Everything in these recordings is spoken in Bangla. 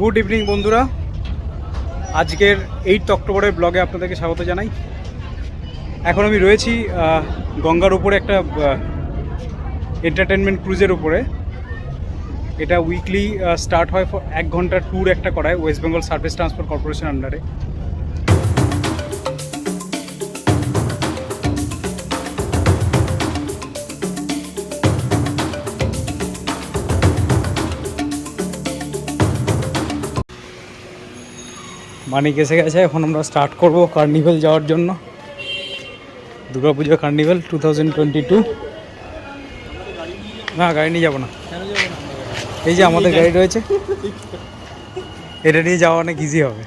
গুড ইভিনিং বন্ধুরা, আজকের 8 অক্টোবরের ব্লগে আপনাদেরকে স্বাগত জানাই। এখন আমি রয়েছি গঙ্গার উপরে একটা এন্টারটেনমেন্ট ক্রুজের উপরে। এটা উইকলি স্টার্ট হয়, 1 ঘন্টার ট্যুর একটা করায় West Bengal service transport corporation আন্ডারে। মানিক এসে গেছে, এখন আমরা স্টার্ট করব কার্নিভেল যাওয়ার জন্য। দুর্গাপূজা কার্নিভেল 2022। না, গাড়ি নিয়ে যাবো না। এই যে আমাদের গাড়ি রয়েছে, এটা নিয়ে যাওয়া অনেক ইজি হবে।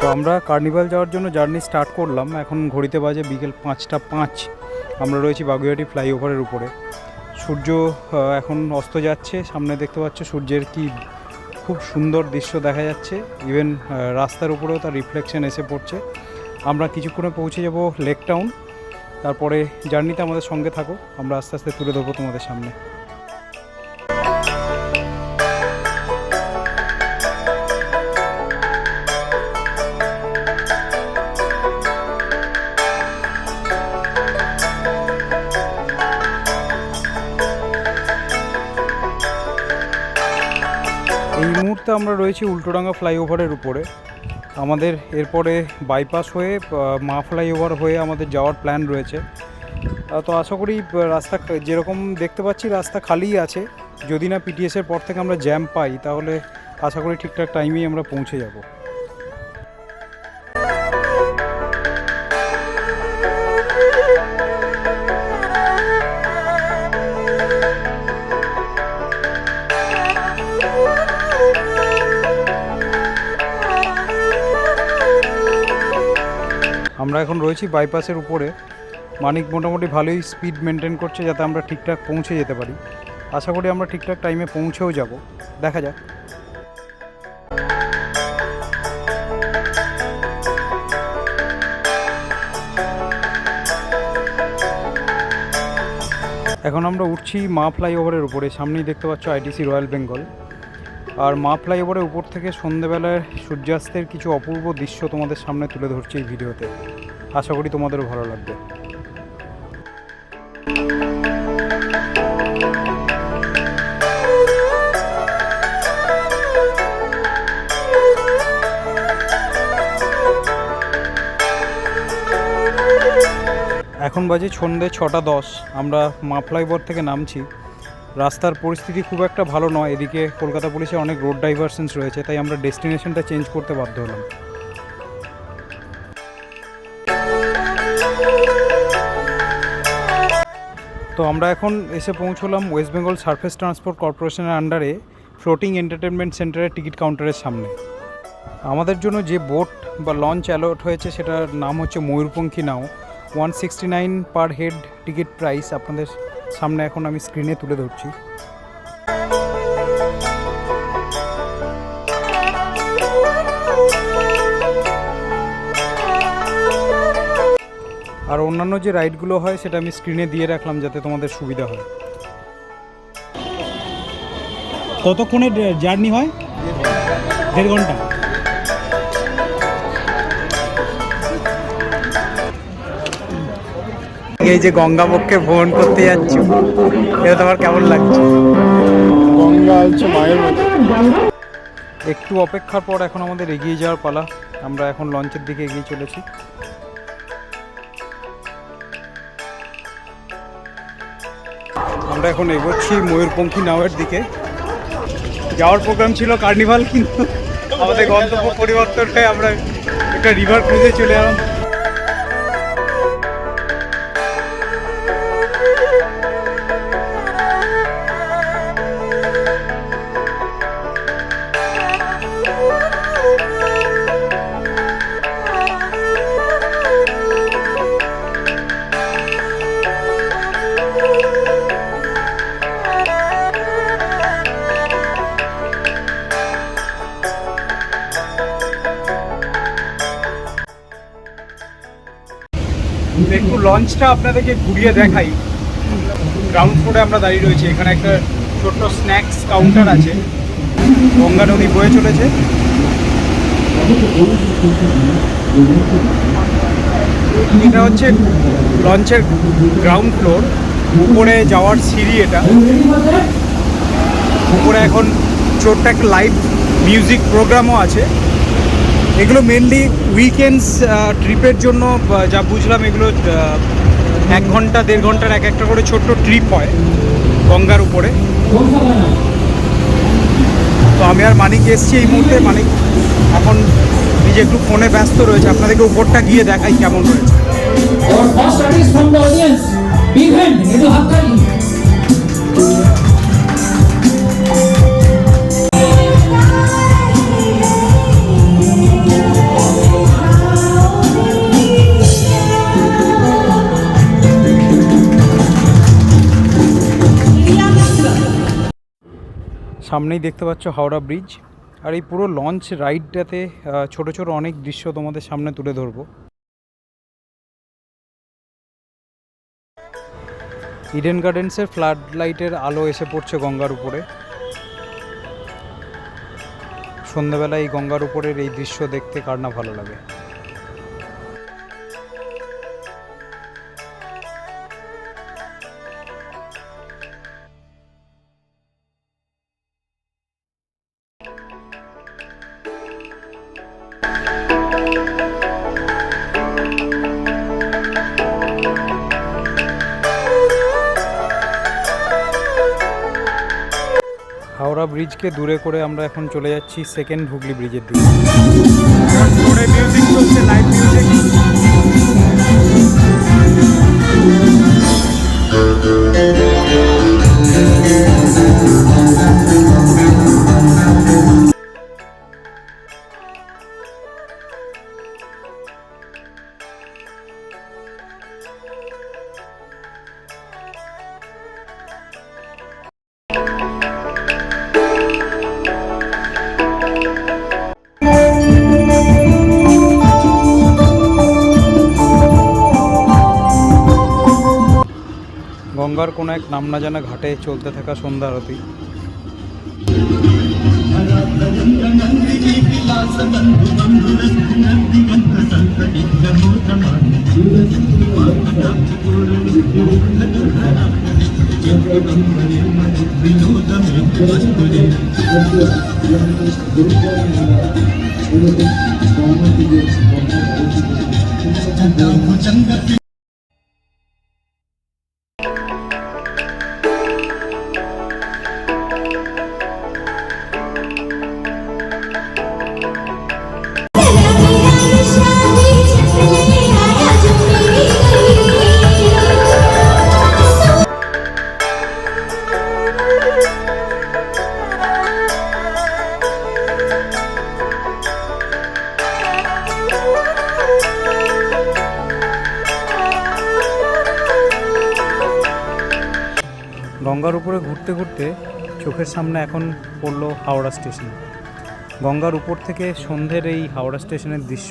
তো আমরা কার্নিভেল যাওয়ার জন্য জার্নি স্টার্ট করলাম। এখন ঘড়িতে বাজে বিকেল 5টা 5। আমরা রয়েছি বাগুইআটি ফ্লাইওভারের উপরে। সূর্য এখন অস্ত যাচ্ছে, সামনে দেখতে পাচ্ছ সূর্যের কি খুব সুন্দর দৃশ্য দেখা যাচ্ছে। ইভেন রাস্তার উপরেও তার রিফ্লেকশন এসে পড়ছে। আমরা কিছুক্ষণে পৌঁছে যাব লেক টাউন। তারপরে জার্নিতে আমাদের সঙ্গে থাকো, আমরা আস্তে আস্তে তুলে ধরবো তোমাদের সামনে। এই মুহূর্তে আমরা রয়েছি উল্টোডাঙ্গা ফ্লাইওভারের উপরে। আমাদের এরপরে বাইপাস হয়ে মা ফ্লাইওভার হয়ে আমাদের যাওয়ার প্ল্যান রয়েছে। তো আশা করি রাস্তা যেরকম দেখতে পাচ্ছি রাস্তা খালিই আছে। যদি না পিটিএসের পর থেকে আমরা জ্যাম পাই, তাহলে আশা করি ঠিকঠাক টাইমেই আমরা পৌঁছে যাব। আমরা এখন রয়েছি বাইপাসের উপরে। মানিক মোটামুটি ভালোই স্পিড মেনটেন করছে যাতে আমরা ঠিকঠাক পৌঁছে যেতে পারি। আশা করি আমরা ঠিকঠাক টাইমে পৌঁছেও যাব, দেখা যাক। এখন আমরা উঠছি মা ফ্লাইওভারের উপরে। সামনেই দেখতে পাচ্ছ আইটিসি রয়্যাল বেঙ্গল। আর মা ফ্লাইওভারের উপর থেকে সন্ধ্যেবেলার সূর্যাস্তের কিছু অপূর্ব দৃশ্য তোমাদের সামনে তুলে ধরছি এই ভিডিওতে। আশা করি তোমাদেরও ভালো লাগবে। এখন বাজে সন্ধ্যে 6টা 10। আমরা মা ফ্লাইওভার থেকে নামছি। রাস্তার পরিস্থিতি খুব একটা ভালো নয়। এদিকে কলকাতা পুলিশে অনেক রোড ডাইভারশনস রয়েছে, তাই আমরা ডেস্টিনেশনটা চেঞ্জ করতে বাধ্য হলাম। তো আমরা এখন এসে পৌঁছলাম ওয়েস্ট বেঙ্গল সার্ফেস ট্রান্সপোর্ট কর্পোরেশনের আন্ডারে ফ্লোটিং এন্টারটেনমেন্ট সেন্টারের টিকিট কাউন্টারের সামনে। আমাদের জন্য যে বোট বা লঞ্চ অ্যালট হয়েছে সেটার নাম হচ্ছে ময়ূরপঙ্খী নাও। 169 পার হেড টিকিট প্রাইস আপনাদের সামনে এখন আমি স্ক্রিনে তুলে ধরছি। আর অন্যান্য যে রাইডগুলো হয় সেটা আমি স্ক্রিনে দিয়ে রাখলাম যাতে তোমাদের সুবিধা হয়। কতক্ষণের জার্নি হয়? 1.5 ঘন্টা। এই যে গঙ্গাবক্ষে ভ্রমণ করতে যাচ্ছি, এটা তোমার কেমন লাগছে? গঙ্গা হচ্ছে মায়ের মতো। একটু অপেক্ষার পর এখন আমাদের এগিয়ে যাওয়ার পালা। আমরা এখন লঞ্চের দিকে এগিয়ে চলেছি। আমরা এখন এগোচ্ছি ময়ূরপঙ্খী নাওয়ের দিকে। যাওয়ার প্রোগ্রাম ছিল কার্নিভাল, কিন্তু আমাদের গন্তব্য পরিবর্তন হয়ে আমরা একটা রিভার ক্রুজে চলে এলাম। একটু লঞ্চটা আপনাদেরকে ঘুরিয়ে দেখাই। গ্রাউন্ড ফ্লোরে আমরা দাঁড়িয়ে রয়েছি। এখানে একটা ছোট্ট স্ন্যাক্স কাউন্টার আছে। গঙ্গা নদী বয়ে চলেছে। এটা হচ্ছে লঞ্চের গ্রাউন্ড ফ্লোর, উপরে যাওয়ার সিঁড়ি। এটা উপরে এখন ছোট্ট একটা লাইভ মিউজিক প্রোগ্রামও আছে। এগুলো মেনলি উইকেন্ডস ট্রিপের জন্য, যা বুঝলাম এগুলো 1 ঘন্টা 1.5 ঘন্টার এক একটা করে ছোট্ট ট্রিপ হয় গঙ্গার উপরে। তো আমি আর মানিক এসছি এই মুহূর্তে। মানিক এখন নিজে একটু ফোনে ব্যস্ত রয়েছে। আপনাদেরকে উপরটা গিয়ে দেখাই কেমন রয়েছে। সামনেই দেখতে পাচ্ছ হাওড়া ব্রিজ। আর এই পুরো লঞ্চ রাইডটাতে ছোট ছোট অনেক দৃশ্য তোমাদের সামনে তুলে ধরবো। ইডেন গার্ডেন্সের ফ্লাড লাইটের আলো এসে পড়ছে গঙ্গার উপরে। সন্ধ্যাবেলা এই গঙ্গার উপরের এই দৃশ্য দেখতে কার না ভালো লাগে। হাওড়া ব্রিজকে দূরে করে আমরা এখন চলে যাচ্ছি সেকেন্ড হুগলি ব্রিজের দিকে। মিউজিক চলছে, লাইভ মিউজিক। গঙ্গার কোনো এক নাম না জানা ঘাটে চলতে থাকা সন্ধ্যা আরতি। গঙ্গার উপরে ঘুরতে ঘুরতে চোখের সামনে এখন পড়লো হাওড়া স্টেশন। গঙ্গার উপর থেকে সন্ধ্যের এই হাওড়া স্টেশনের দৃশ্য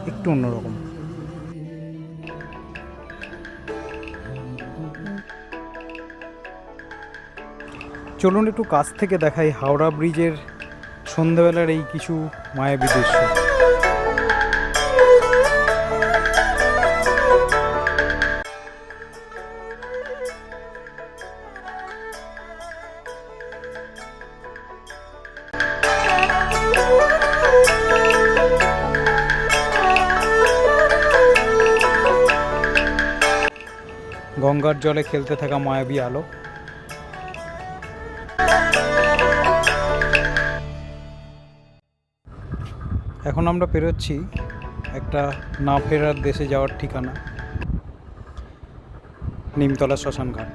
একটু অন্যরকম। চলুন একটু কাছ থেকে দেখাই হাওড়া ব্রিজের সন্ধ্যাবেলার এই কিছু মায়াবী দৃশ্য। গঙ্গার জলে খেলতে থাকা মায়াবী আলো। এখন আমরা পেরোচ্ছি একটা না ফেরার দেশে যাওয়ার ঠিকানা, নিমতলা শ্মশান ঘাট।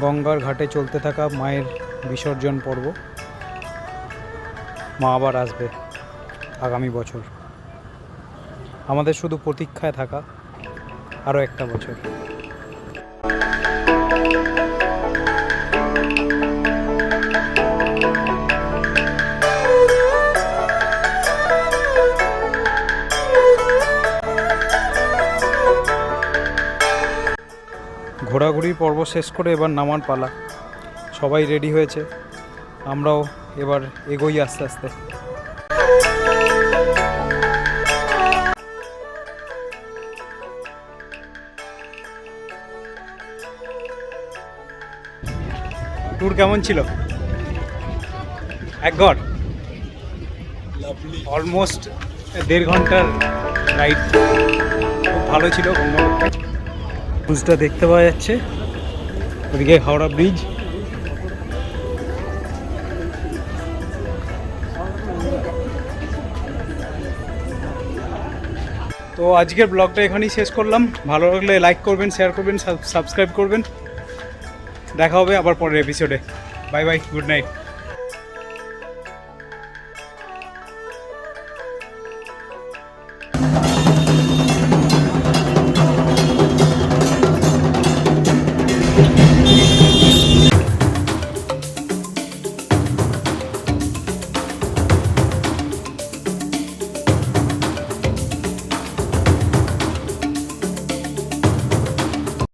গঙ্গার ঘাটে চলতে থাকা মায়ের বিসর্জন পর্ব। মা আবার আসবে আগামী বছর। আমাদের শুধু প্রতীক্ষায় থাকা আরও একটা বছর। ঘোরাঘুরির পর্ব শেষ করে এবার নামার পালা। সবাই রেডি হয়েছে, আমরাও এবার এগোই আস্তে আস্তে। ট্যুর কেমন ছিল? এক ঘর অলমোস্ট 1.5 ঘন্টার রাইড, খুব ভালো ছিল। ব্রিজটা দেখতে পাওয়া যাচ্ছে, ওদিকে হাওড়া ব্রিজ। তো আজকের ব্লগটা এখানেই শেষ করলাম। ভালো লাগলে লাইক করবেন, শেয়ার করবেন, সাবস্ক্রাইব করবেন। দেখা হবে আবার পরের এপিসোডে। Bye bye, good night.